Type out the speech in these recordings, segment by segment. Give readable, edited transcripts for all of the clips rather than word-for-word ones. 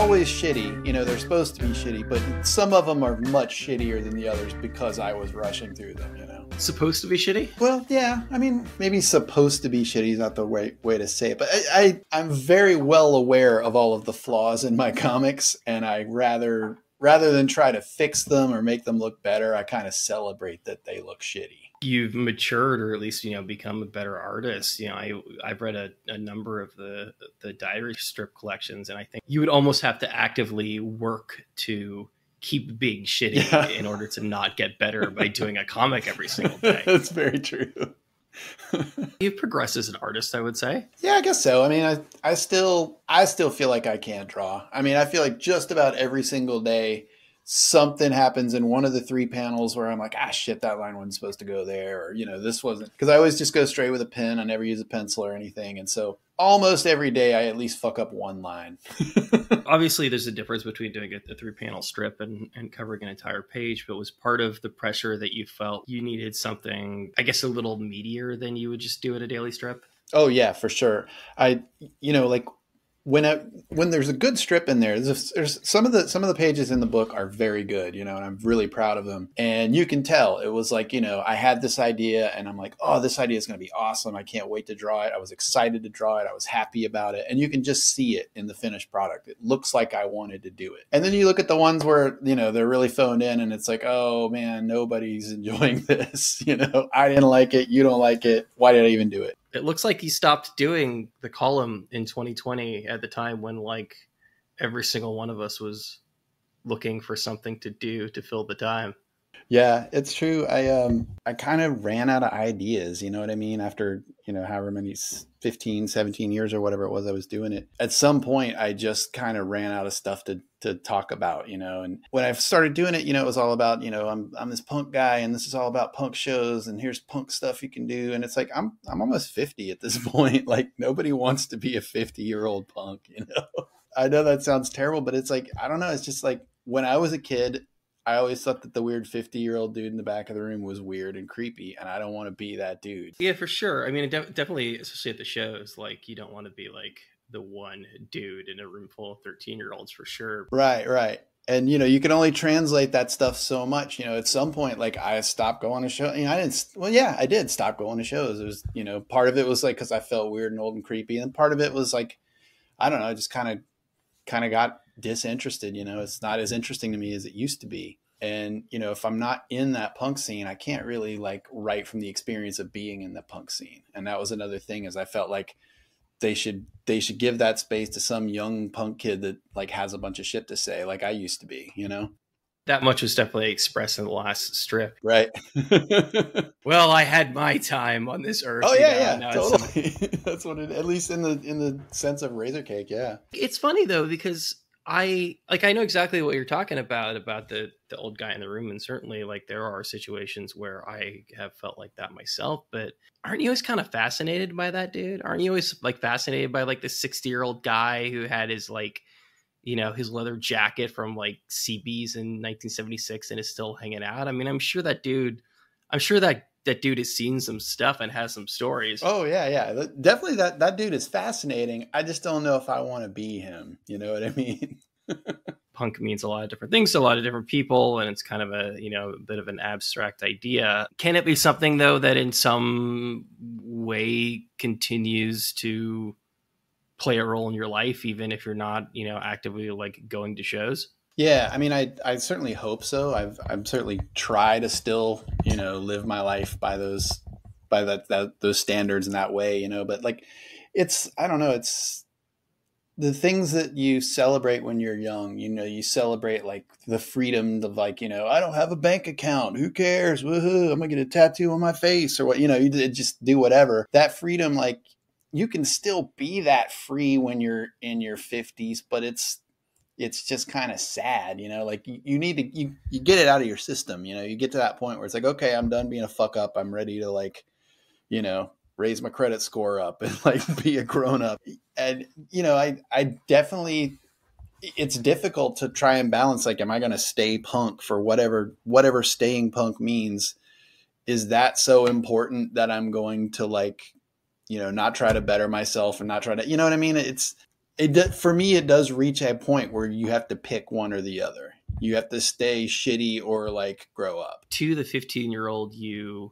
always shitty. You know, they're supposed to be shitty, but some of them are much shittier than the others because I was rushing through them, you know. Supposed to be shitty? Well, yeah. I mean, maybe supposed to be shitty is not the way to say it, but I'm very well aware of all of the flaws in my comics, and I rather than try to fix them or make them look better, I kind of celebrate that they look shitty. You've matured, or at least, become a better artist. I've read a number of the diary strip collections, and I think you would almost have to actively work to keep being shitty in order to not get better by doing a comic every single day. That's very true. You've progressed as an artist, I would say. Yeah, I guess so. I mean, I still feel like I can't draw. I mean, I feel like just about every single day something happens in one of the 3 panels where I'm like, shit, that line wasn't supposed to go there. Or, this wasn't, because I always just go straight with a pen. I never use a pencil or anything. And so almost every day I at least fuck up one line. Obviously, there's a difference between doing a 3-panel strip and covering an entire page, but was part of the pressure that you felt you needed something, I guess, a little meatier than you would just do at a daily strip? Oh, yeah, for sure. When there's a good strip in there's some of the pages in the book are very good, and I'm really proud of them. And you can tell it was like, I had this idea and I'm like, oh, this idea is going to be awesome. I can't wait to draw it. I was excited to draw it. I was happy about it. And you can just see it in the finished product. It looks like I wanted to do it. And then you look at the ones where, they're really phoned in and it's like, oh man, nobody's enjoying this. I didn't like it. You don't like it. Why did I even do it? It looks like he stopped doing the column in 2020 at the time when every single one of us was looking for something to do to fill the time. Yeah, it's true. I kind of ran out of ideas, you know what I mean? After, however many 15, 17 years or whatever it was I was doing it. At some point, I just kind of ran out of stuff to talk about, and when I started doing it, it was all about, I'm this punk guy and this is all about punk shows and here's punk stuff you can do. And it's like, I'm almost 50 at this point. Like nobody wants to be a 50-year-old punk, I know that sounds terrible, but it's like, I don't know. It's just like when I was a kid, I always thought that the weird 50-year-old dude in the back of the room was weird and creepy, and I don't want to be that dude. Yeah, for sure. I mean, definitely, especially at the shows, like you don't want to be like the one dude in a room full of 13-year-olds for sure. Right. And, you can only translate that stuff so much. At some point, like I stopped going to shows. I did stop going to shows. It was, part of it was like because I felt weird and old and creepy. And part of it was like, I don't know, just kind of got disinterested. It's not as interesting to me as it used to be. And, if I'm not in that punk scene, I can't really write from the experience of being in the punk scene. And that was another thing is I felt like they should give that space to some young punk kid that has a bunch of shit to say like I used to be, That much was definitely expressed in the last strip. Right. Well, I had my time on this earth. Oh yeah, totally. That's what it, at least in the sense of Razorcake. Yeah. It's funny though, because I know exactly what you're talking about the old guy in the room. And certainly there are situations where I have felt like that myself, but aren't you always kind of fascinated by that dude? Aren't you always fascinated by the 60-year-old guy who had his his leather jacket from CB's in 1976 and is still hanging out? I mean, I'm sure that dude has seen some stuff and has some stories. Oh yeah. Definitely that dude is fascinating. I just don't know if I want to be him. You know what I mean? Punk means a lot of different things to a lot of different people, and it's kind of a bit of an abstract idea. Can it be something though that in some way continues to play a role in your life, even if you're not, actively going to shows? Yeah, I mean, I certainly hope so. I've certainly tried to still, live my life by those standards in that way, but I don't know, it's the things that you celebrate when you're young, you celebrate the freedom of I don't have a bank account. Who cares? Woohoo. I'm gonna get a tattoo on my face or what, you just do whatever. That freedom, you can still be that free when you're in your 50s, but it's just kind of sad, you need to, you get it out of your system, you get to that point where it's like, okay, I'm done being a fuck up. I'm ready to raise my credit score up and be a grown up. And, I definitely, it's difficult to try and balance, am I going to stay punk for whatever staying punk means? Is that so important that I'm going to not try to better myself and not try to, you know what I mean? For me, it does reach a point where you have to pick one or the other. You have to stay shitty or like grow up. To the 15-year-old you,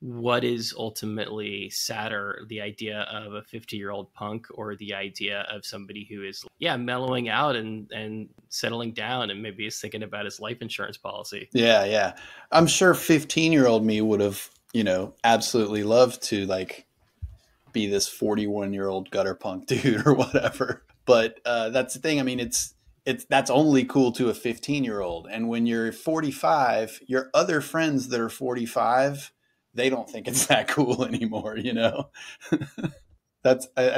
what is ultimately sadder, the idea of a 50-year-old punk or the idea of somebody who is mellowing out and settling down and maybe is thinking about his life insurance policy? Yeah. I'm sure 15-year-old me would have, absolutely loved to like be this 41-year-old gutter punk dude or whatever. But that's the thing. I mean, that's only cool to a 15-year-old. And when you're 45, your other friends that are 45, they don't think it's that cool anymore, I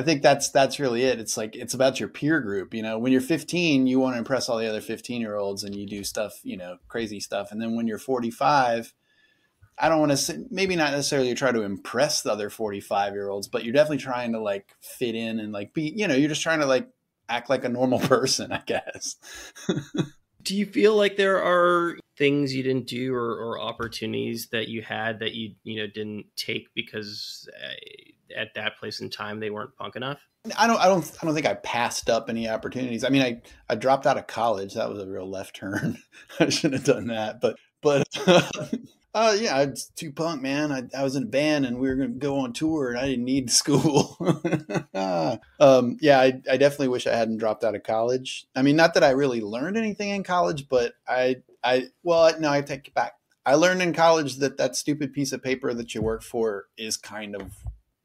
think that's really it. It's like, it's about your peer group. When you're 15, you want to impress all the other 15-year-olds and you do stuff, crazy stuff. And then when you're 45, I don't want to say, maybe not necessarily try to impress the other 45-year-olds, but you're definitely trying to like fit in and like be, you're just trying to like act like a normal person, I guess. Do you feel like there are things you didn't do or opportunities that you had that you didn't take because at that place in time they weren't punk enough? I don't think I passed up any opportunities. I mean, I dropped out of college. That was a real left turn. I shouldn't have done that, but yeah, I was too punk, man. I was in a band and we were going to go on tour and I didn't need school. Yeah, I definitely wish I hadn't dropped out of college. I mean, not that I really learned anything in college, but no, I take it back. I learned in college that stupid piece of paper that you work for is kind of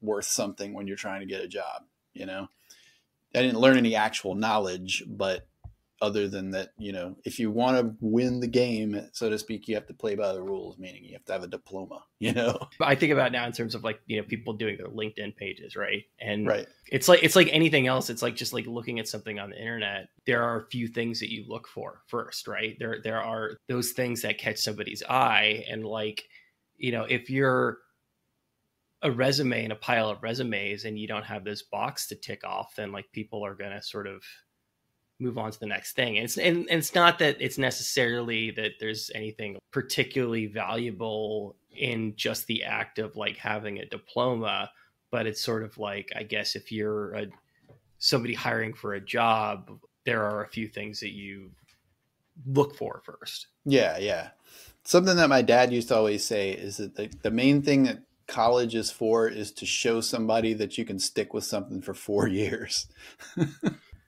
worth something when you're trying to get a job. I didn't learn any actual knowledge, but other than that, if you want to win the game, so to speak, you have to play by the rules, meaning you have to have a diploma, I think about now in terms of like, people doing their LinkedIn pages, right? And right. It's like anything else. It's like just like looking at something on the internet. There are a few things that you look for first, right? There are those things that catch somebody's eye. And like, if you're a resume in a pile of resumes and you don't have this box to tick off, then like people are going to sort of move on to the next thing. And it's not that it's necessarily that there's anything particularly valuable in just the act of like having a diploma, but it's sort of like, I guess if you're somebody hiring for a job, there are a few things that you look for first. Yeah. Something that my dad used to always say is that the main thing that college is for is to show somebody that you can stick with something for 4 years.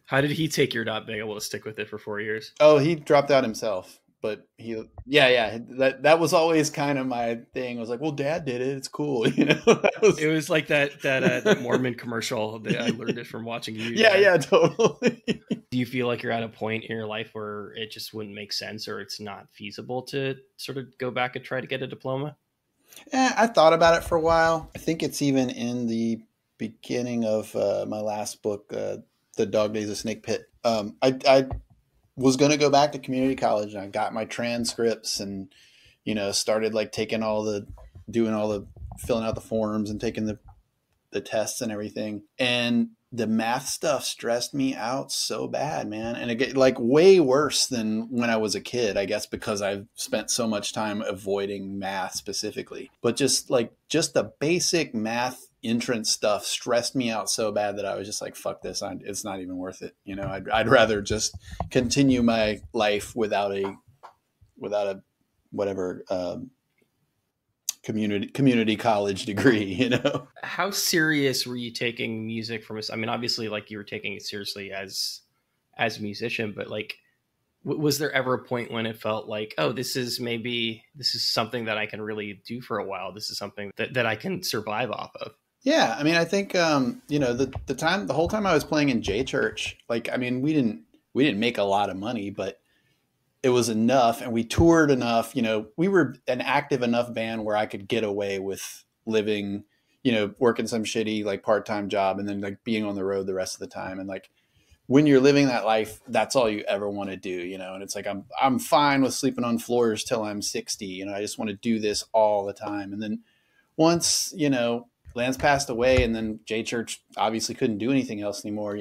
How did he take your not being able to stick with it for 4 years? Oh, he dropped out himself, but that was always kind of my thing. I was like, well, Dad did it. It's cool. It was like that Mormon commercial that I learned it from watching you. Yeah, totally. Do you feel like you're at a point in your life where it just wouldn't make sense or it's not feasible to sort of go back and try to get a diploma? I thought about it for a while. I think it's even in the beginning of my last book, The Dog Days of Snakepit. I was going to go back to community college and I got my transcripts and, started like filling out the forms and taking the tests and everything. And the math stuff stressed me out so bad, man. And it get like way worse than when I was a kid, I guess, because I've spent so much time avoiding math specifically. But just the basic math entrance stuff stressed me out so bad that I was just like, fuck this. It's not even worth it. I'd rather just continue my life without a whatever, community college degree, How serious were you taking music from us? I mean, obviously like you were taking it seriously as a musician, but like, was there ever a point when it felt like, oh, this is something that I can really do for a while. This is something that I can survive off of. Yeah. I mean, I think, the whole time I was playing in J Church, like, I mean, we didn't make a lot of money, but it was enough and we toured enough, we were an active enough band where I could get away with living, working some shitty, like part-time job and then like being on the road the rest of the time. And like, when you're living that life, that's all you ever want to do, and it's like, I'm fine with sleeping on floors till I'm 60, I just want to do this all the time. And then once, Lance passed away and then J Church obviously couldn't do anything else anymore.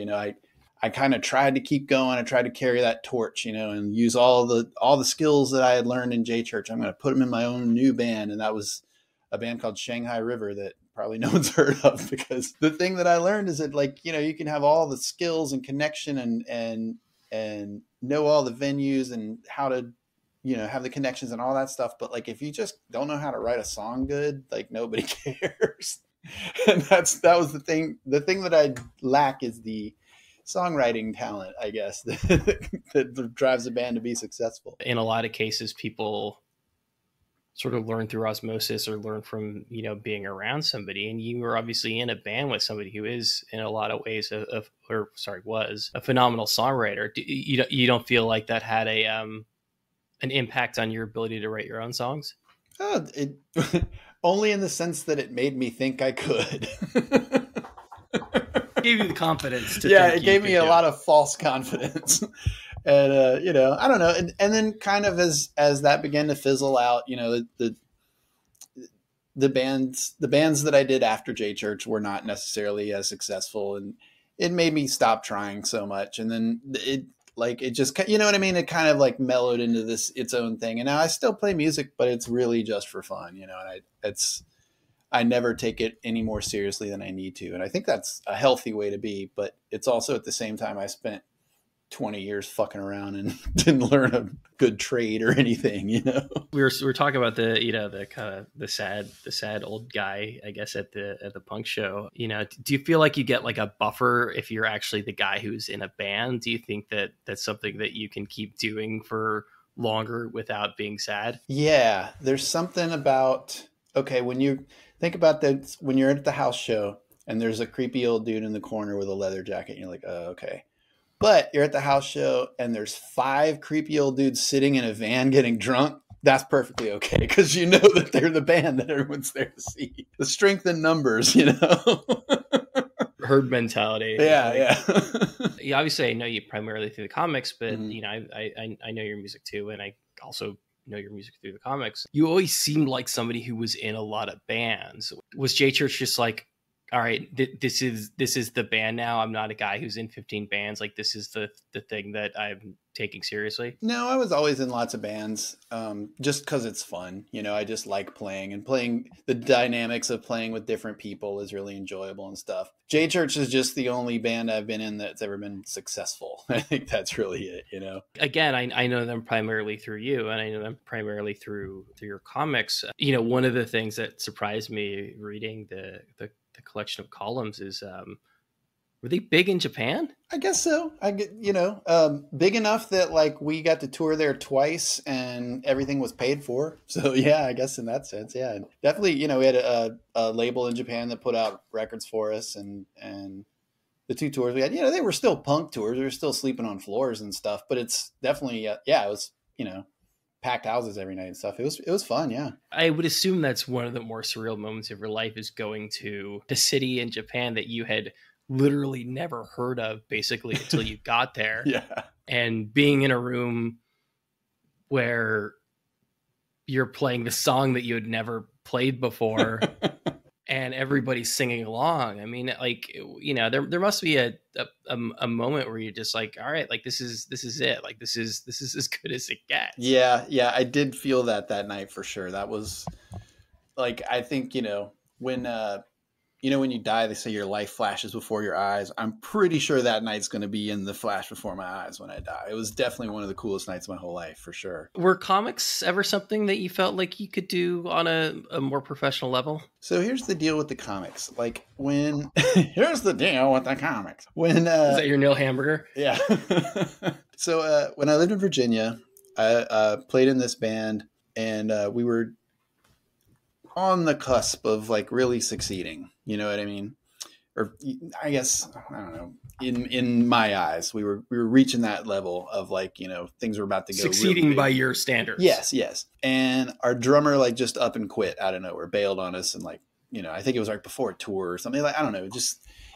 I kind of tried to keep going. I tried to carry that torch, and use all the skills that I had learned in J Church. I'm going to put them in my own new band. And that was a band called Shanghai River that probably no one's heard of, because the thing that I learned is that, like, you know, you can have all the skills and connection and know all the venues and how to, you know, have the connections and all that stuff. But like, if you just don't know how to write a song good, like nobody cares. And that was the thing. The thing that I lack is the songwriting talent, I guess, that drives a band to be successful. In a lot of cases, people sort of learn through osmosis or learn from, you know, being around somebody. And you were obviously in a band with somebody who is in a lot of ways was a phenomenal songwriter. You don't feel like that had an impact on your ability to write your own songs? Oh, it only in the sense that it made me think I could. Gave you the confidence to it gave me a lot of false confidence. And you know, I don't know, and then kind of as that began to fizzle out, you know, the bands that I did after J Church were not necessarily as successful, and it made me stop trying so much. And then it just, you know what I mean, it kind of like mellowed into this its own thing. And now I still play music, but it's really just for fun, you know. And I never take it any more seriously than I need to, and I think that's a healthy way to be. But it's also, at the same time, I spent 20 years fucking around and didn't learn a good trade or anything, you know. We were talking about the, you know, the kind of the sad old guy, I guess, at the punk show. You know, do you feel like you get like a buffer if you're actually the guy who's in a band? Do you think that that's something that you can keep doing for longer without being sad? Yeah, there's something about, okay, when you think about that, when you're at the house show and there's a creepy old dude in the corner with a leather jacket, and you're like, oh, okay. But you're at the house show and there's 5 creepy old dudes sitting in a van getting drunk. That's perfectly okay, because you know that they're the band that everyone's there to see. The strength in numbers, you know. Herd mentality. Yeah. Yeah, obviously I know you primarily through the comics, but you know, I know your music too, and I also know your music through the comics. You always seemed like somebody who was in a lot of bands. Was J Church just like, all right, this is the band now? I'm not a guy who's in 15 bands. Like, this is the thing that I'm taking seriously? No, I was always in lots of bands, just because it's fun. You know, I just like playing, and playing, the dynamics of playing with different people is really enjoyable and stuff. J Church is just the only band I've been in that's ever been successful. I think that's really it, you know? Again, I know them primarily through you, and I know them primarily through your comics. You know, one of the things that surprised me reading the collection of columns is, were they big in Japan? I guess so. Big enough that like we got to tour there twice and everything was paid for. So yeah, I guess in that sense, yeah, definitely. You know, we had a label in Japan that put out records for us, and the 2 tours we had, you know, they were still punk tours. We were still sleeping on floors and stuff, but it's definitely, it was, you know, packed houses every night and stuff. It was fun. Yeah. I would assume that's one of the more surreal moments of your life, is going to a city in Japan that you had literally never heard of basically until you got there. Yeah. And being in a room where you're playing the song that you had never played before and everybody's singing along. I mean, like, you know, there must be a moment where you're just like, all right, like this is it. Like this is as good as it gets. Yeah. I did feel that night for sure. That was like, I think, you know, when you die, they say your life flashes before your eyes. I'm pretty sure that night's going to be in the flash before my eyes when I die. It was definitely one of the coolest nights of my whole life, for sure. Were comics ever something that you felt like you could do on a more professional level? So here's the deal with the comics. Like when, here's the deal with the comics. When, is that your Neil Hamburger? Yeah. So when I lived in Virginia, I played in this band, and we were on the cusp of like really succeeding. You know what I mean? Or I guess, I don't know, in my eyes, we were reaching that level of like, you know, things were about to go succeeding really by your standards. Yes. And our drummer like just up and quit out of nowhere, bailed on us. And like, you know, I think it was right before a tour or something. Like, I don't know,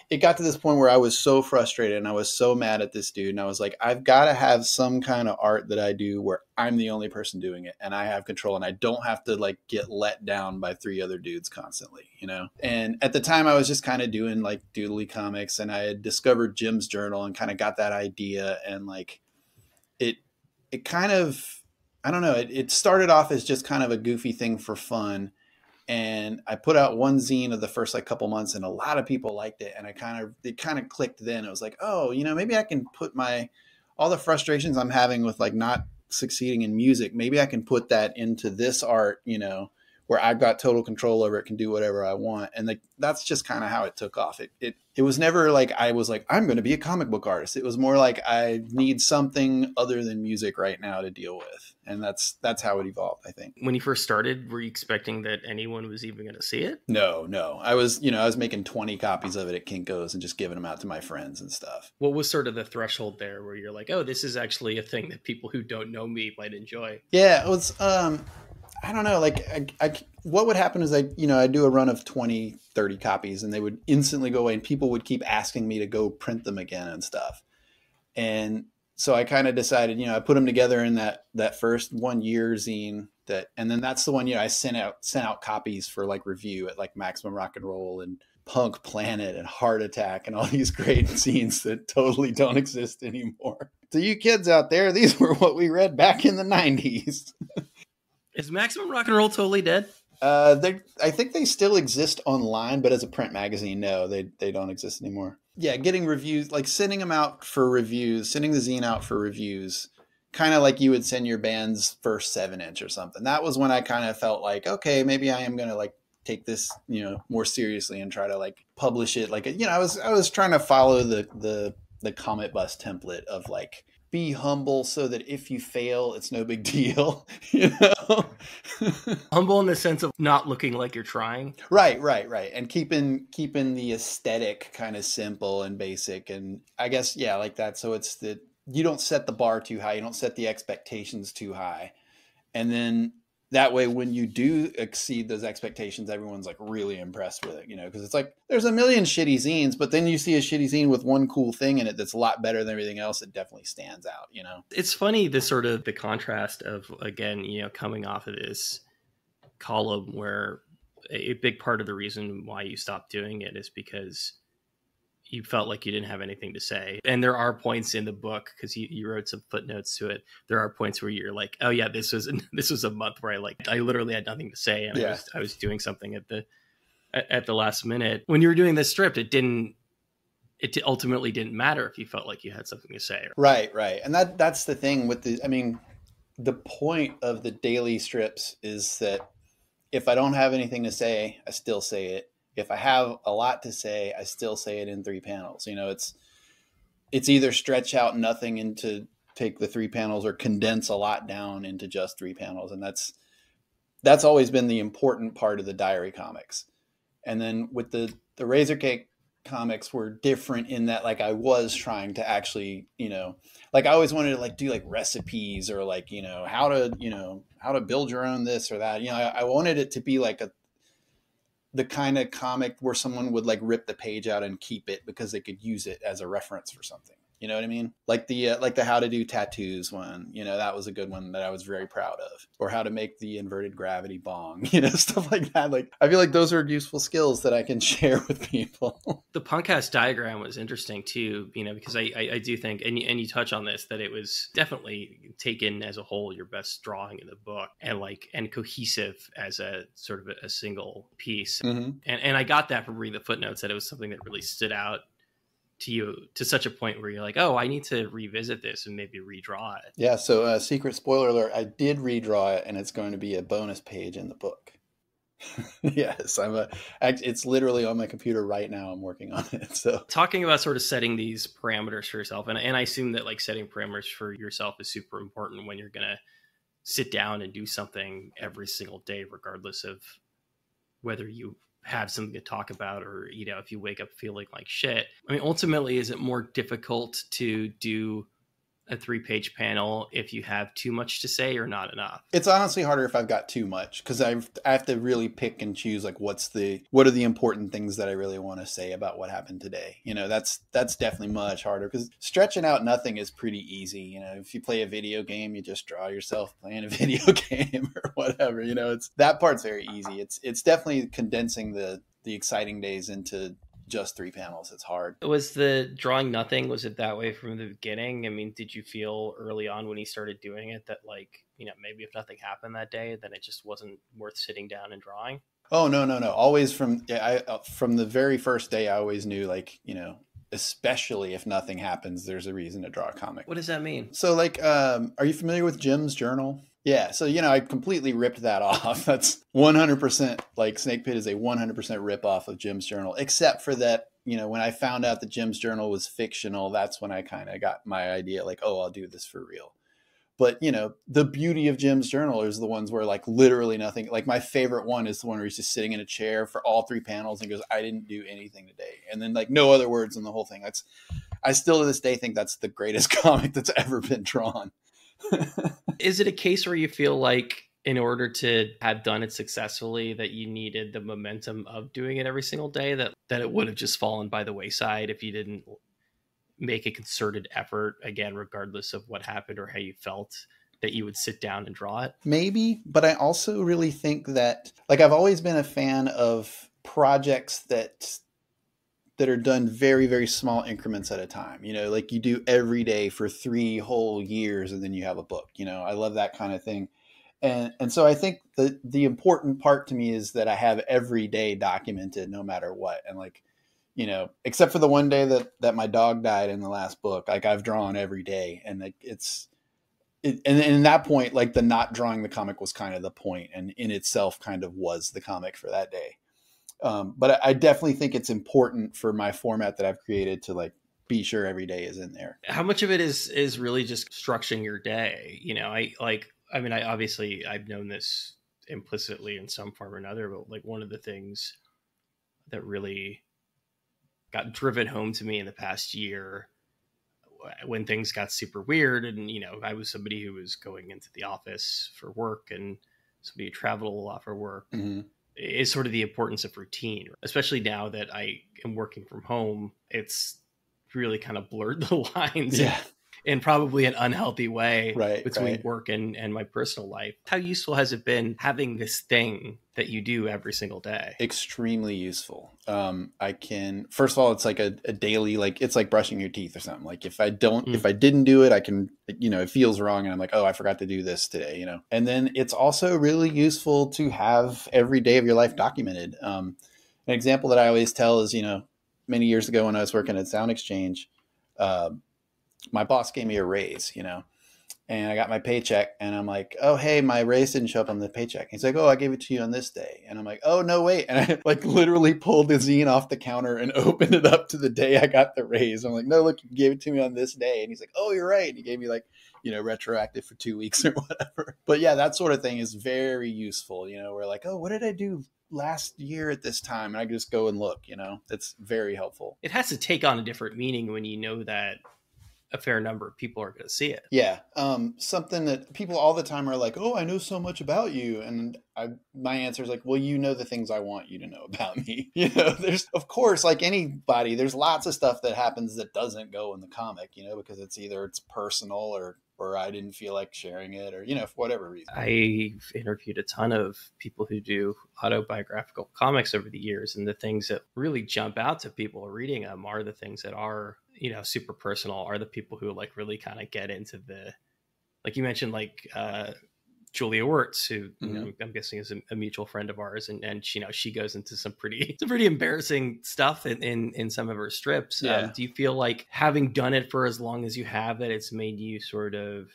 it got to this point where I was so frustrated and I was so mad at this dude. And I was like, I've got to have some kind of art that I do where I'm the only person doing it and I have control and I don't have to like get let down by 3 other dudes constantly, you know? And at the time I was just kind of doing like doodly comics, and I had discovered Jim's journal and kind of got that idea. And like, it kind of, I don't know, it started off as just kind of a goofy thing for fun. And I put out one zine of the first like couple months, and a lot of people liked it. And it kind of clicked then. It was like, oh, maybe I can put all the frustrations I'm having with like not succeeding in music, maybe I can put that into this art, where I've got total control over it, can do whatever I want. And like, that's just kind of how it took off. It was never like, I was like, I'm going to be a comic book artist. It was more like, I need something other than music right now to deal with. And that's how it evolved, I think. When you first started, were you expecting that anyone was even going to see it? No. I was making 20 copies of it at Kinko's and just giving them out to my friends and stuff. What was sort of the threshold there where you're like, oh, this is actually a thing that people who don't know me might enjoy? Yeah, it was, I don't know, like what would happen is I'd do a run of 20, 30 copies, and they would instantly go away, and people would keep asking me to go print them again and stuff. And so I kind of decided, I put them together in that first 1 year zine and then that's the one, I sent out copies for like review at like Maximum Rock and Roll and Punk Planet and Heart Attack and all these great zines that totally don't exist anymore. To you kids out there, these were what we read back in the 90s. Is Maximum Rock and Roll totally dead? I think they still exist online, but as a print magazine, no, they don't exist anymore. Yeah, getting reviews, like sending them out for reviews, sending the zine out for reviews, kind of like you would send your band's first 7-inch or something. That was when I kind of felt like, okay, maybe I am going to like take this, more seriously and try to like publish it. Like, I was trying to follow the Comet Bus template of like, be humble so that if you fail, it's no big deal, Humble in the sense of not looking like you're trying. Right. And keeping the aesthetic kind of simple and basic. And I guess, yeah, like that. So you don't set the bar too high. You don't set the expectations too high. And then that way, when you do exceed those expectations, everyone's like really impressed with it, because it's like there's a million shitty zines, but then you see a shitty zine with one cool thing in it that's a lot better than everything else. It definitely stands out, It's funny, the contrast of, again, coming off of this column where a big part of the reason why you stopped doing it is because you felt like you didn't have anything to say. And there are points in the book, because you wrote some footnotes to it, there are points where you're like, oh yeah, this was a month where I literally had nothing to say, and yeah. I was doing something at the last minute. When you were doing this strip, it ultimately didn't matter if you felt like you had something to say. Right. And that's the thing with the point of the daily strips is that if I don't have anything to say, I still say it. If I have a lot to say, I still say it in 3 panels. It's either stretch out nothing into take the 3 panels or condense a lot down into just 3 panels. And that's always been the important part of the diary comics. And then with the Razorcake comics were different in that, like, I was trying to actually, like I always wanted to like do like recipes or like, how to build your own this or that. I wanted it to be like the kind of comic where someone would like rip the page out and keep it because they could use it as a reference for something. You know what I mean? Like the how to do tattoos one, that was a good one that I was very proud of, or how to make the inverted gravity bong, stuff like that. Like, I feel like those are useful skills that I can share with people. The Punkcast diagram was interesting too, because I do think, and you touch on this, that it was definitely taken as a whole, your best drawing in the book, and cohesive as a sort of a single piece. Mm-hmm. And I got that from reading the footnotes, that it was something that really stood out to you to such a point where you're like, oh, I need to revisit this and maybe redraw it. Yeah. So secret spoiler alert, I did redraw it, and it's going to be a bonus page in the book. Yes. It's literally on my computer right now. I'm working on it. So talking about sort of setting these parameters for yourself. And I assume that like setting parameters for yourself is super important when you're going to sit down and do something every single day, regardless of whether you have something to talk about or, if you wake up feeling like shit. I mean, ultimately, is it more difficult to do a 3-page panel if you have too much to say or not enough? It's honestly harder if I've got too much, because I have to really pick and choose like what are the important things that I really want to say about what happened today. That's definitely much harder, because stretching out nothing is pretty easy. If you play a video game, you just draw yourself playing a video game or whatever. It's that part's very easy. It's definitely condensing the exciting days into just 3 panels. It's hard. Was the drawing nothing, was it that way from the beginning? I mean, did you feel early on when he started doing it that like, maybe if nothing happened that day, then it just wasn't worth sitting down and drawing? Oh, no, no, no. Always from, yeah, from the very first day, I always knew, like, especially if nothing happens, there's a reason to draw a comic. What does that mean? So, like, are you familiar with Jim's journal? Yeah. So, I completely ripped that off. That's 100%, like, Snakepit is a 100% rip off of Jim's journal, except for that, when I found out that Jim's journal was fictional, that's when I kind of got my idea, like, oh, I'll do this for real. But, the beauty of Jim's journal is the ones where, like, literally nothing, like, my favorite one is the one where he's just sitting in a chair for all 3 panels and goes, I didn't do anything today. And then, like, no other words in the whole thing. I still to this day think that's the greatest comic that's ever been drawn. Is it a case where you feel like in order to have done it successfully that you needed the momentum of doing it every single day, that it would have just fallen by the wayside if you didn't make a concerted effort, again, regardless of what happened or how you felt, that you would sit down and draw it? Maybe, but I also really think that, like, I've always been a fan of projects that are done very, very small increments at a time. Like you do every day for 3 whole years and then you have a book. I love that kind of thing. And so I think the important part to me is that I have every day documented no matter what. And, like, except for the one day that my dog died in the last book, like, I've drawn every day, and, like, and in that point, like, the not drawing the comic was kind of the point, and in itself kind of was the comic for that day. But I definitely think it's important for my format that I've created to, like, be sure every day is in there. How much of it is really just structuring your day? I've known this implicitly in some form or another, but, like, one of the things that really got driven home to me in the past year when things got super weird, and I was somebody who was going into the office for work and somebody who traveled a lot for work, is sort of the importance of routine, especially now that I am working from home. It's really kind of blurred the lines in probably an unhealthy way between work and my personal life. How useful has it been having this thing that you do every single day? Extremely useful. First of all, it's like a daily, like, it's like brushing your teeth or something. Like, if I didn't do it, I can, it feels wrong. And I'm like, oh, I forgot to do this today, and then it's also really useful to have every day of your life documented. An example that I always tell is, many years ago when I was working at Sound Exchange, my boss gave me a raise, and I got my paycheck, and I'm like, oh, hey, my raise didn't show up on the paycheck. He's like, oh, I gave it to you on this day. And I'm like, oh, no, wait. And I, like, literally pulled the zine off the counter and opened it up to the day I got the raise. I'm like, no, look, you gave it to me on this day. And he's like, oh, you're right. And he gave me, like, retroactive for 2 weeks or whatever. But yeah, that sort of thing is very useful. We're like, oh, what did I do last year at this time? And I can just go and look, it's very helpful. It has to take on a different meaning when you know that a fair number of people are going to see it. Yeah. Something that people all the time are like, oh, I know so much about you. And my answer is like, well, the things I want you to know about me. There's, of course, like anybody, there's lots of stuff that happens that doesn't go in the comic, because it's personal or I didn't feel like sharing it or, for whatever reason. I've interviewed a ton of people who do autobiographical comics over the years. And the things that really jump out to people reading them are the things that are, super personal, are the people who, like, really kind of get into the, like you mentioned, like, Julia Wirtz, who I'm guessing is a mutual friend of ours, and she goes into some pretty embarrassing stuff in some of her strips. Do you feel like, having done it for as long as you have, that it's made you sort of,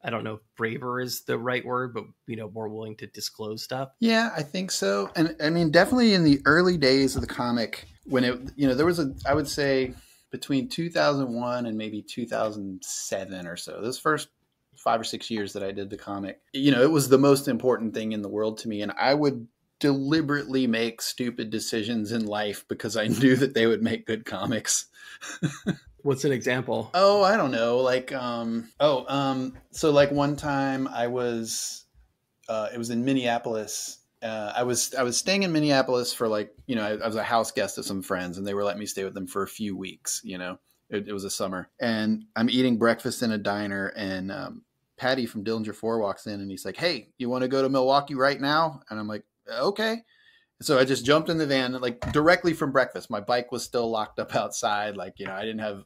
I don't know if braver is the right word, but more willing to disclose stuff? Yeah, I think so. And I mean, definitely in the early days of the comic, when it, there was I would say between 2001 and maybe 2007 or so, those first 5 or 6 years that I did the comic, it was the most important thing in the world to me. And I would deliberately make stupid decisions in life because I knew that they would make good comics. What's an example? Oh, I don't know. Like, so like one time I was, it was in Minneapolis. I was staying in Minneapolis for, like, I was a house guest of some friends, and they were letting me stay with them for a few weeks. It was a summer, and I'm eating breakfast in a diner, and Patty from Dillinger 4 walks in, and he's like, hey, you want to go to Milwaukee right now? And I'm like, okay. So I just jumped in the van, like, directly from breakfast. My bike was still locked up outside. Like, I didn't have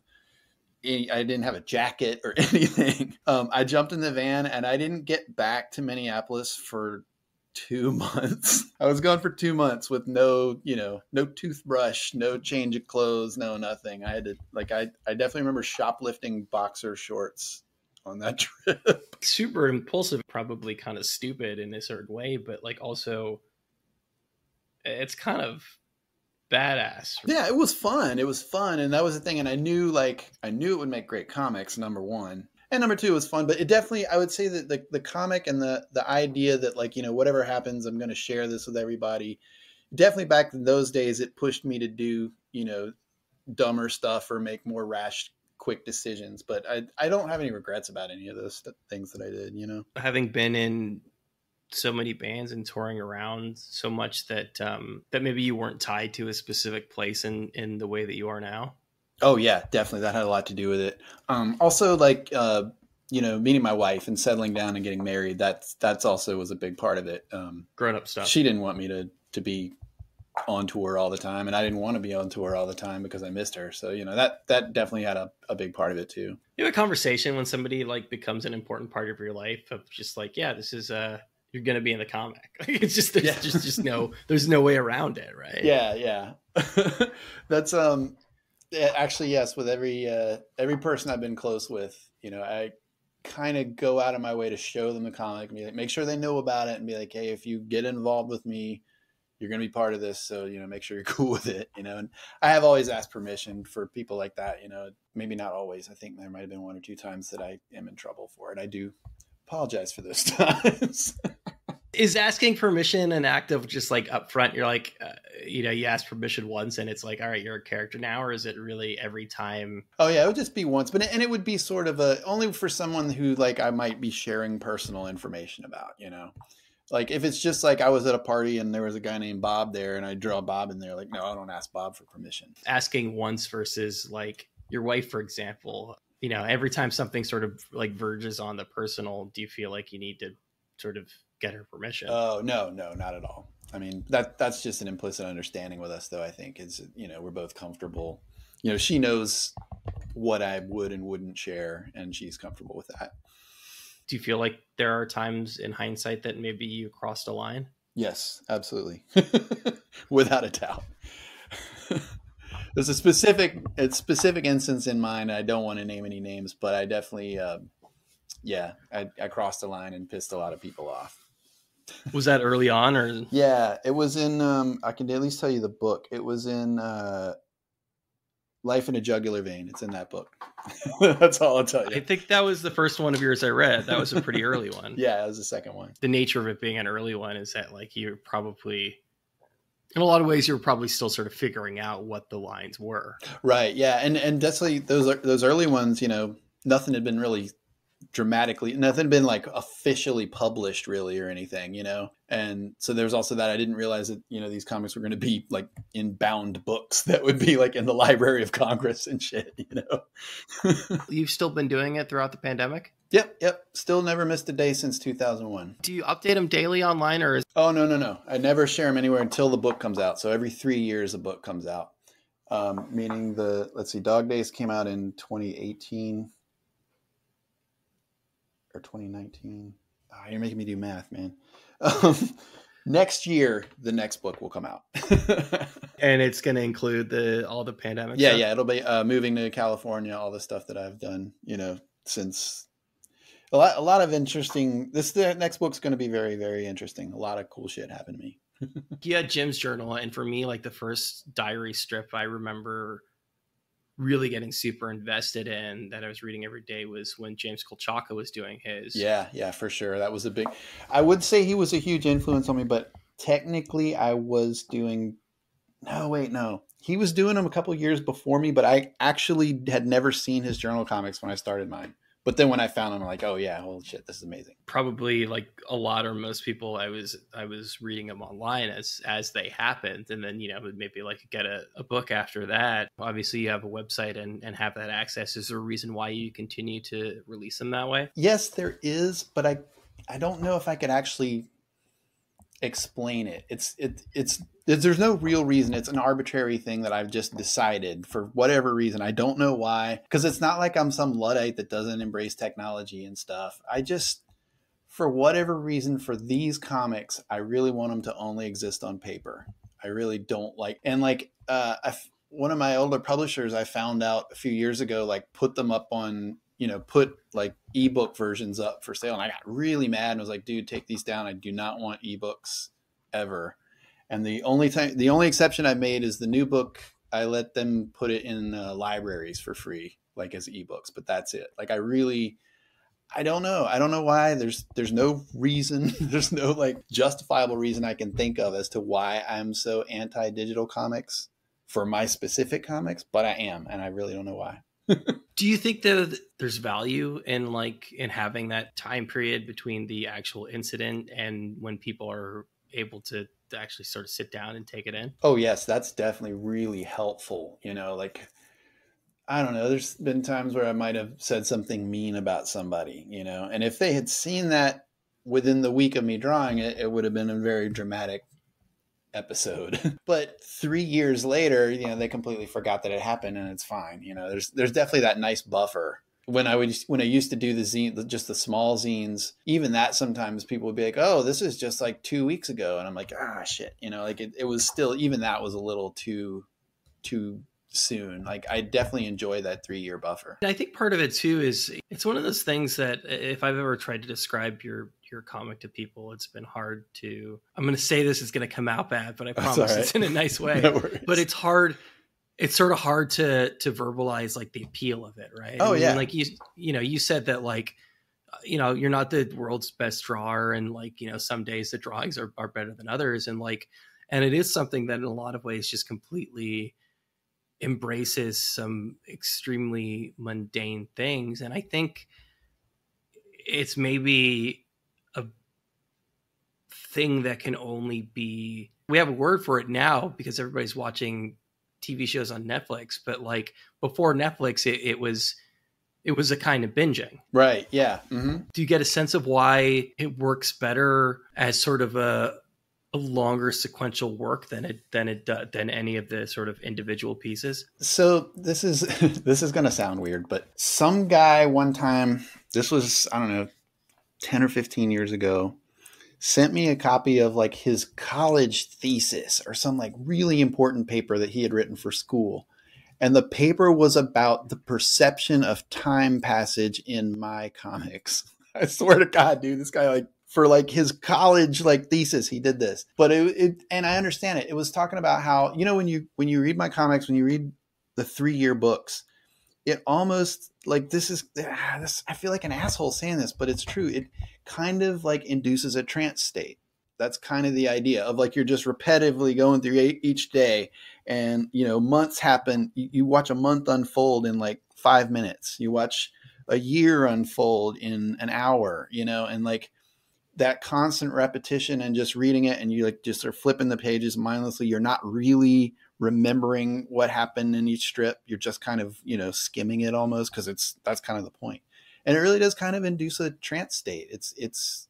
a jacket or anything. I jumped in the van, and I didn't get back to Minneapolis for 2 months. I was gone for 2 months with no, no toothbrush, no change of clothes, no nothing. I had to I definitely remember shoplifting boxer shorts on that trip. Super impulsive, probably kind of stupid in a certain way, but like also it's kind of badass. Yeah, it was fun. It was fun. And that was the thing. And I knew it would make great comics, number one. And number two, it was fun. But it definitely, I would say that the comic and the idea that whatever happens, I'm going to share this with everybody. Definitely back in those days, it pushed me to do, dumber stuff or make more rash, quick decisions. But I don't have any regrets about any of those things that I did, Having been in so many bands and touring around so much that that maybe you weren't tied to a specific place in the way that you are now. Oh yeah, definitely. That had a lot to do with it. Also meeting my wife and settling down and getting married. That's also was a big part of it. Grown up stuff. She didn't want me to be on tour all the time, and I didn't want to be on tour all the time because I missed her. So, that definitely had a big part of it too. You have a conversation when somebody becomes an important part of your life of just yeah, this is you're going to be in the comic. It's just, there's no way around it. Right. Yeah. That's, actually, yes. With every person I've been close with, I kind of go out of my way to show them the comic and be like, make sure they know about it and be like, hey, if you get involved with me, you're going to be part of this. So, make sure you're cool with it, and I have always asked permission for people like that, maybe not always. I think there might've been 1 or 2 times that I am in trouble for it. I do apologize for those times. Is asking permission an act of just up front? You're you ask permission once and it's all right, you're a character now, or is it really every time? Oh yeah, it would just be once, but it would be sort of only for someone who I might be sharing personal information about, if it's just I was at a party and there was a guy named Bob there and I draw Bob in there, no, I don't ask Bob for permission. Asking once versus your wife, for example, every time something sort of verges on the personal, do you feel like you need to sort of get her permission? Oh, no, not at all. I mean, that's just an implicit understanding with us, though, I think, is, we're both comfortable. She knows what I would and wouldn't share, and she's comfortable with that. Do you feel like there are times in hindsight that maybe you crossed a line? Yes, absolutely. Without a doubt. There's a specific instance in mind. I don't want to name any names, but I definitely, I crossed the line and pissed a lot of people off. Was that early on, or? Yeah, it was in, I can at least tell you the book. It was in Life in a Jugular Vein. It's in that book. That's all I'll tell you. I think that was the first one of yours I read. That was a pretty early one. Yeah, that was the second one. The nature of it being an early one is that you're probably, in a lot of ways, you're probably still sort of figuring out what the lines were. Right. Yeah. And definitely those early ones, nothing had been really nothing had been officially published really or anything, and so there's also that I didn't realize that these comics were going to be in bound books that would be in the Library of Congress and shit. You've still been doing it throughout the pandemic? Yep. Still never missed a day since 2001. Do you update them daily online, or is? Oh, no. I never share them anywhere until the book comes out. So every 3 years a book comes out. Meaning Dog Days came out in 2018 or 2019. Oh, you're making me do math, man. Next year, the next book will come out. And it's going to include all the pandemic stuff? Yeah, it'll be moving to California, all the stuff that I've done, since a lot of interesting. The next book's going to be very, very interesting. A lot of cool shit happened to me. Yeah, Jim's journal. And for me, the first diary strip I remember really getting super invested in that I was reading every day was when James Kolchaka was doing his. Yeah, for sure. That was I would say he was a huge influence on me, but technically I was doing, no. He was doing them a couple years before me, but I actually had never seen his journal comics when I started mine. But then when I found them, I'm like, oh yeah, holy shit, this is amazing. Probably a lot or most people, I was reading them online as they happened, and then maybe get a book after that. Obviously, you have a website and have that access. Is there a reason why you continue to release them that way? Yes, there is, but I don't know if I could actually explain it. There's no real reason. It's an arbitrary thing that I've just decided for whatever reason. I don't know why, because it's not like I'm some Luddite that doesn't embrace technology and stuff. I just, for whatever reason, for these comics, I really want them to only exist on paper. I really don't like, and like, one of my older publishers, I found out a few years ago, like put them up on, put like ebook versions up for sale. And I got really mad and was like, dude, take these down. I do not want ebooks ever. And the only exception I made is the new book. I let them put it in libraries for free, like as ebooks, but that's it. Like I don't know. I don't know why. There's no reason. There's no like justifiable reason I can think of as to why I'm so anti-digital comics for my specific comics, but I am, and I really don't know why. Do you think that there's value in having that time period between the actual incident and when people are able to actually sort of sit down and take it in? Oh yes, that's definitely really helpful. Like, I don't know, there's been times where I might have said something mean about somebody, and if they had seen that within the week of me drawing it, it would have been a very dramatic episode. But 3 years later, they completely forgot that it happened, and it's fine. There's definitely that nice buffer. When I used to do the zine, just the small zines, even that sometimes people would be like, "Oh, this is just like 2 weeks ago," and I'm like, "Ah, shit," like it was still, even that was a little too soon. Like, I definitely enjoy that 3-year buffer. I think part of it too is it's one of those things that if I've ever tried to describe your comic to people, it's been hard to, I'm going to say this is going to come out bad, but I promise it's in a nice way. No, but it's hard. It's sort of hard to verbalize like the appeal of it. Right. Oh, yeah. Like you said that like, you're not the world's best drawer. And like, some days the drawings are better than others. And like, and it is something that in a lot of ways just completely embraces some extremely mundane things. And I think it's maybe a thing that can only be, we have a word for it now because everybody's watching TV shows on Netflix, but like before Netflix, it was a kind of binging. Right. Yeah. Mm-hmm. Do you get a sense of why it works better as sort of a longer sequential work than any of the sort of individual pieces? So this is going to sound weird, but some guy one time, this was, I don't know, 10 or 15 years ago, sent me a copy of like his college thesis or some like really important paper that he had written for school. And the paper was about the perception of time passage in my comics. I swear to God, dude, this guy, like, for like his college like thesis, he did this. But it and I understand it. It was talking about how, when you read my comics, when you read the 3-year books, it almost like this, I feel like an asshole saying this, but it's true. It kind of like induces a trance state. That's kind of the idea of like, you're just repetitively going through each day, and months happen. You watch a month unfold in like 5 minutes. You watch a year unfold in an hour, and like that constant repetition and just reading it, and you like just are flipping the pages mindlessly. You're not really remembering what happened in each strip. You're just kind of, skimming it almost, because that's kind of the point. And it really does kind of induce a trance state. It's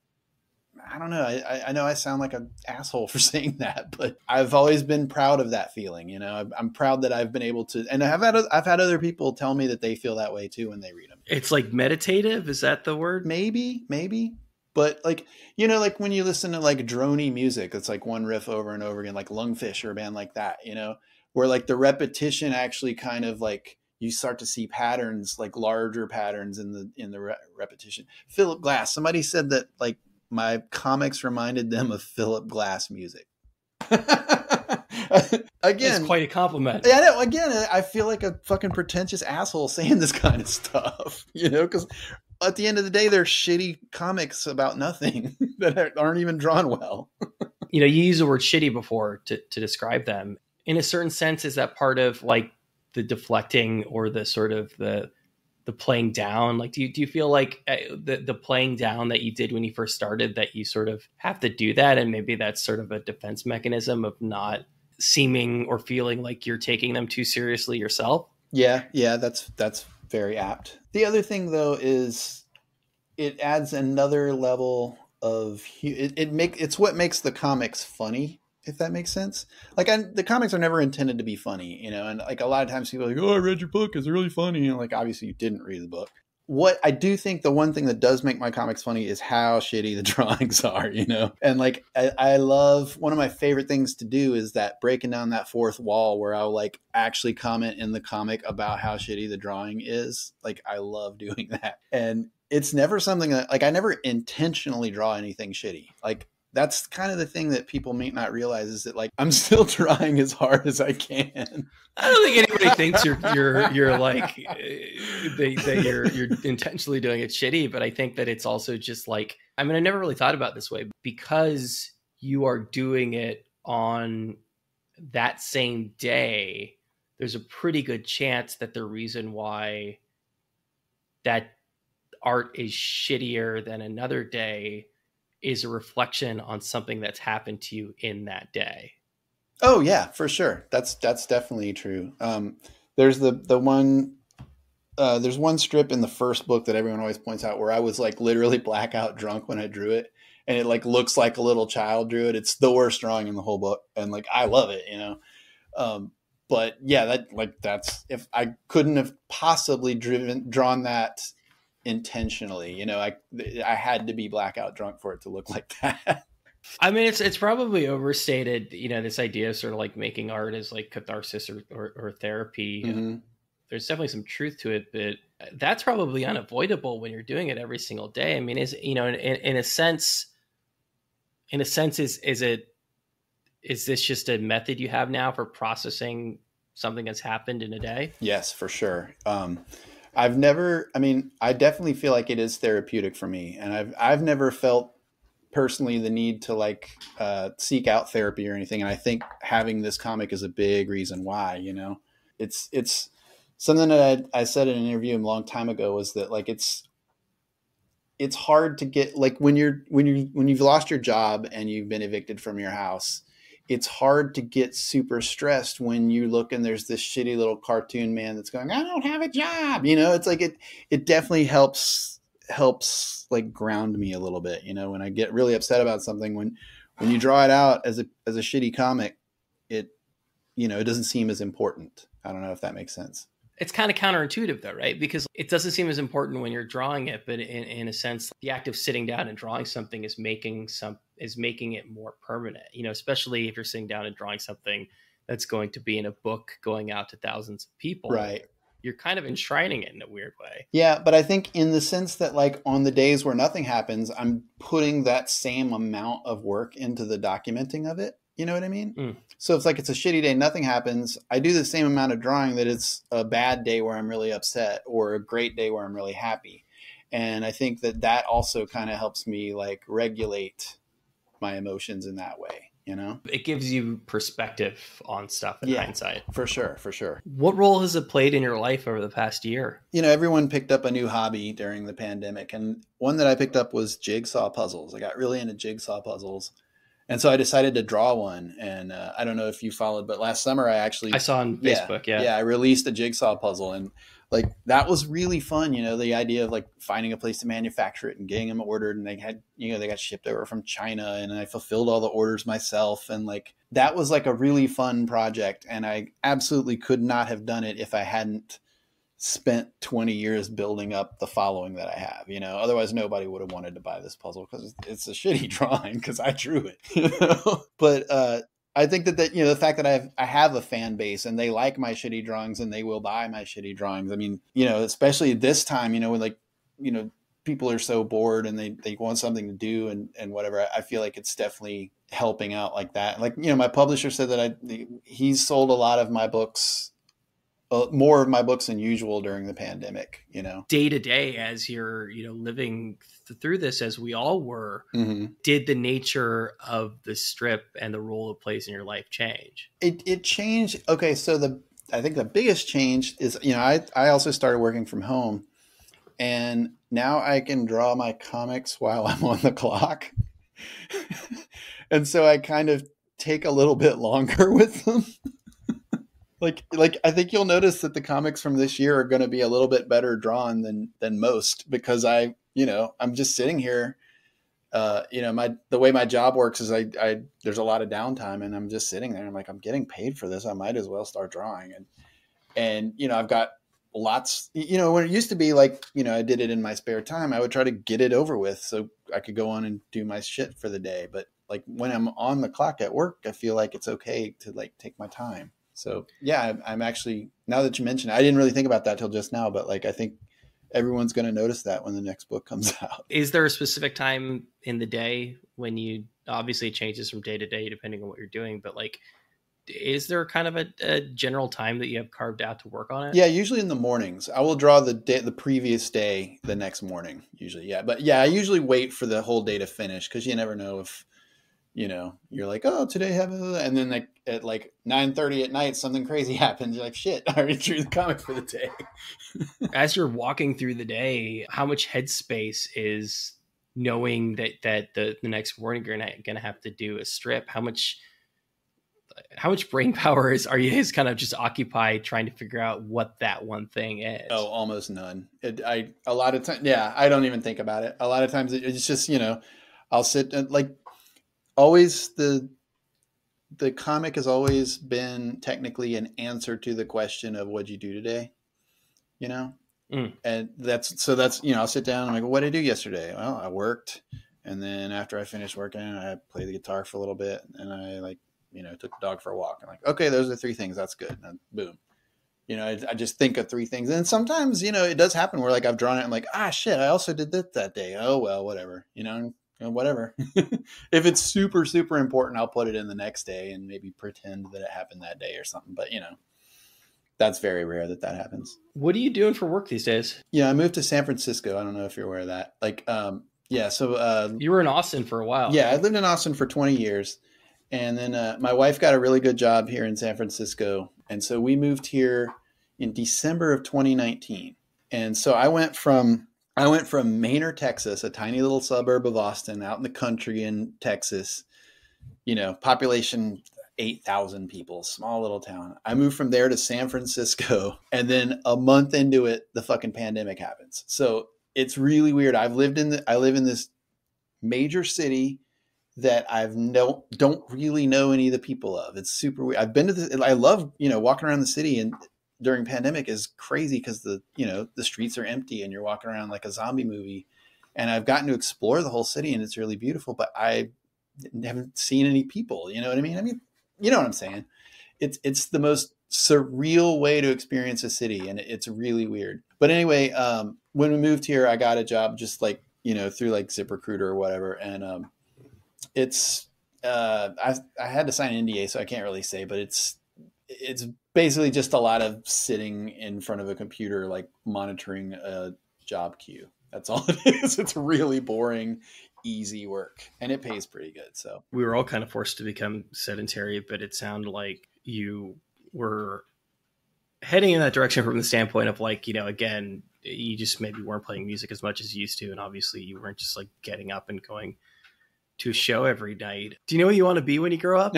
I don't know. I know I sound like an asshole for saying that, but I've always been proud of that feeling. I'm proud that I've been able to, and I've had other people tell me that they feel that way too when they read them. It's like meditative. Is that the word? Maybe. But like, like when you listen to like droney music, it's like one riff over and over again, like Lungfish or a band like that, where like the repetition actually kind of like, you start to see patterns, like larger patterns in the repetition. Philip Glass, somebody said that like my comics reminded them of Philip Glass music. Again, it's quite a compliment. Yeah, I know. Again, I feel like a fucking pretentious asshole saying this kind of stuff, because at the end of the day, they're shitty comics about nothing that aren't even drawn well. You use the word shitty before to describe them. In a certain sense, is that part of like the deflecting or the sort of the playing down? Like, do you feel like the playing down that you did when you first started, that you sort of have to do that, and maybe that's sort of a defense mechanism of not seeming or feeling like you're taking them too seriously yourself? Yeah, that's very apt. The other thing though is it adds another level of it's what makes the comics funny, if that makes sense. Like, the comics are never intended to be funny, and like a lot of times people are like, "Oh, I read your book, it's really funny," and like, obviously you didn't read the book. what I do think the one thing that does make my comics funny is how shitty the drawings are, you know? And like, I love, one of my favorite things to do is that breaking down that fourth wall where I'll like actually comment in the comic about how shitty the drawing is. Like, I love doing that. And it's never something that, like, I never intentionally draw anything shitty. Like, that's kind of the thing that people may not realize is that like I'm still trying as hard as I can. I don't think anybody thinks you're like that you're intentionally doing it shitty, but I think that it's also just like, I mean, I never really thought about it this way, because you are doing it on that same day. There's a pretty good chance that the reason why that art is shittier than another day is a reflection on something that's happened to you in that day. Oh yeah, for sure. That's definitely true. There's the one, there's one strip in the first book that everyone always points out where I was like literally blackout drunk when I drew it. And it like looks like a little child drew it. It's the worst drawing in the whole book. And like, I love it, you know? But yeah, that's, if I couldn't have possibly drawn that intentionally, you know, I had to be blackout drunk for it to look like that. I mean, it's probably overstated, you know, this idea of sort of like making art as like catharsis or therapy. Mm-hmm. There's definitely some truth to it, but that's probably unavoidable when you're doing it every single day. I mean, is, you know, in a sense, is this just a method you have now for processing something that's happened in a day? Yes, for sure. I definitely feel like it is therapeutic for me. And I've never felt personally the need to like seek out therapy or anything. And I think having this comic is a big reason why, you know, it's something that I said in an interview a long time ago, was that like, it's hard to get, like when you've lost your job and you've been evicted from your house, it's hard to get super stressed when you look and there's this shitty little cartoon man that's going, I don't have a job. You know, it's like, it definitely helps like ground me a little bit, you know, when I get really upset about something, when you draw it out as a shitty comic, it, you know, it doesn't seem as important. I don't know if that makes sense. It's kind of counterintuitive though, right? Because it doesn't seem as important when you're drawing it, but in a sense, the act of sitting down and drawing something is making it more permanent, you know, especially if you're sitting down and drawing something that's going to be in a book going out to thousands of people. Right. You're kind of enshrining it in a weird way. Yeah, but I think in the sense that like on the days where nothing happens, I'm putting that same amount of work into the documenting of it. You know what I mean? Mm. So it's like, it's a shitty day, nothing happens. I do the same amount of drawing that it's a bad day where I'm really upset, or a great day where I'm really happy. And I think that also kind of helps me like regulate my emotions in that way. You know, it gives you perspective on stuff in hindsight. For sure. For sure. What role has it played in your life over the past year? You know, everyone picked up a new hobby during the pandemic. And one that I picked up was jigsaw puzzles. I got really into jigsaw puzzles. And so I decided to draw one. And I don't know if you followed, but last summer I saw on Facebook. Yeah. I released a jigsaw puzzle, and like, that was really fun. You know, the idea of like finding a place to manufacture it and getting them ordered, and they got shipped over from China, and I fulfilled all the orders myself. And like, that was like a really fun project. And I absolutely could not have done it if I hadn't spent 20 years building up the following that I have, you know, otherwise nobody would have wanted to buy this puzzle, because it's a shitty drawing because I drew it, you know? But I think that, you know, the fact that I have a fan base and they like my shitty drawings and they will buy my shitty drawings. I mean, you know, especially this time, you know, when like, you know, people are so bored and they want something to do and whatever, I feel like it's definitely helping out like that. Like, you know, my publisher said that he's sold a lot of my books, more of my books than usual during the pandemic, you know, day to day, as you're, you know, living through this, as we all were. Mm-hmm. Did the nature of the strip and the role it plays in your life change? It changed. Okay. So I think the biggest change is, you know, I also started working from home, and now I can draw my comics while I'm on the clock. And so I kind of take a little bit longer with them. Like I think you'll notice that the comics from this year are going to be a little bit better drawn than most, because I'm just sitting here. You know, the way my job works is I there's a lot of downtime, and I'm just sitting there. I'm like, I'm getting paid for this. I might as well start drawing. And you know, I've got lots, when it used to be like, I did it in my spare time, I would try to get it over with so I could go on and do my shit for the day. But like when I'm on the clock at work, I feel like it's okay to like take my time. So yeah, I'm actually, now that you mention it, I didn't really think about that till just now, but like, I think everyone's going to notice that when the next book comes out. Is there a specific time in the day when you, obviously it changes from day to day depending on what you're doing, but like, is there kind of a general time that you have carved out to work on it? Yeah, usually in the mornings. I will draw the previous day the next morning, usually. Yeah, but yeah, I usually wait for the whole day to finish because you never know if, you're like, oh, today and then like at like 9:30 at night, something crazy happens. You're like, shit, I already drew the comic for the day. As you're walking through the day, how much headspace is knowing that the next morning you're gonna have to do a strip? How much brain power is kind of just occupied trying to figure out what that one thing is? Oh, almost none. A lot of times, yeah, I don't even think about it. A lot of times it's just, I'll sit and like always the comic has always been technically an answer to the question of what'd you do today, and that's, I'll sit down and I'm like, what did I do yesterday? Well, I worked. And then after I finished working, I played the guitar for a little bit and I like, took the dog for a walk. I'm like, okay, those are 3 things. That's good. And boom. I just think of 3 things. And sometimes, it does happen where like I've drawn it and like, shit, I also did that day. Oh, well, whatever, whatever. If it's super, super important, I'll put it in the next day and maybe pretend that it happened that day or something. But, that's very rare that happens. What are you doing for work these days? Yeah, I moved to San Francisco. I don't know if you're aware of that. Like, yeah. So you were in Austin for a while. Yeah, I lived in Austin for 20 years. And then my wife got a really good job here in San Francisco. And so we moved here in December of 2019. And so I went from Manor, Texas, a tiny little suburb of Austin out in the country in Texas, population 8,000 people, small little town. I moved from there to San Francisco. And then a month into it, the fucking pandemic happens. So it's really weird. I live in this major city that don't really know any of the people of. It's super weird. I've been to I love, walking around the city, and during pandemic is crazy because the streets are empty and you're walking around like a zombie movie. And I've gotten to explore the whole city and it's really beautiful, but I haven't seen any people. You know what I mean? I mean, you know what I'm saying? It's the most surreal way to experience a city, and it's really weird. But anyway, when we moved here, I got a job just like, through like ZipRecruiter or whatever. And it's I had to sign an NDA, so I can't really say, but it's basically just a lot of sitting in front of a computer, like monitoring a job queue. That's all it is. It's really boring, easy work, and it pays pretty good. So we were all kind of forced to become sedentary, but it sounded like you were heading in that direction from the standpoint of like, again, you just maybe weren't playing music as much as you used to. And obviously you weren't just like getting up and going to a show every night. Do you know what you want to be when you grow up?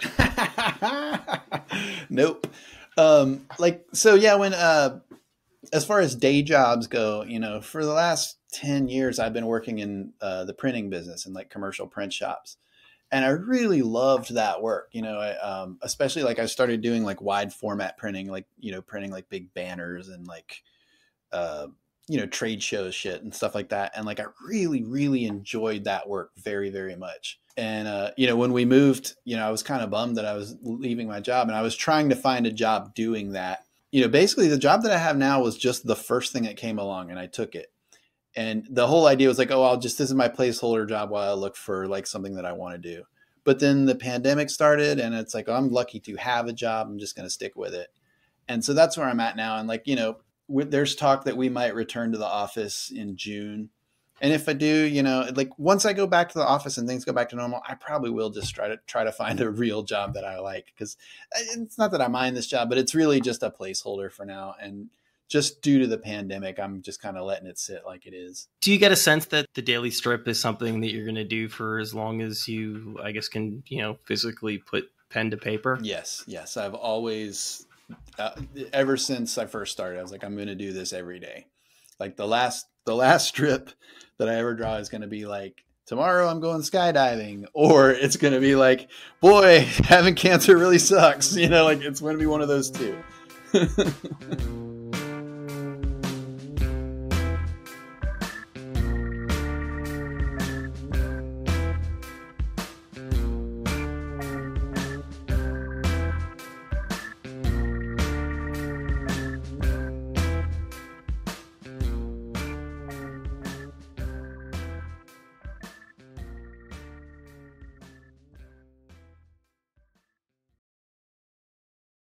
Nope. So yeah, when, as far as day jobs go, for the last 10 years, I've been working in the printing business and like commercial print shops. And I really loved that work, especially like I started doing like wide format printing, like, printing like big banners and like, trade shows shit and stuff like that. And like, I really, really enjoyed that work very, very much. And, when we moved, I was kind of bummed that I was leaving my job, and I was trying to find a job doing that. Basically the job that I have now was just the first thing that came along, and I took it. And the whole idea was like, oh, this is my placeholder job while I look for like something that I want to do. But then the pandemic started, and it's like, oh, I'm lucky to have a job. I'm just going to stick with it. And so that's where I'm at now. And like, there's talk that we might return to the office in June. And if I do, like once I go back to the office and things go back to normal, I probably will just try to find a real job that I like. Because it's not that I mind this job, but it's really just a placeholder for now. And just due to the pandemic, I'm just kind of letting it sit like it is. Do you get a sense that the daily strip is something that you're going to do for as long as you, I guess, can, physically put pen to paper? Yes. I've always, ever since I first started, I was like, I'm going to do this every day. Like the last strip that I ever draw is going to be like, tomorrow I'm going skydiving, or it's going to be like, boy, having cancer really sucks. Like it's going to be one of those two.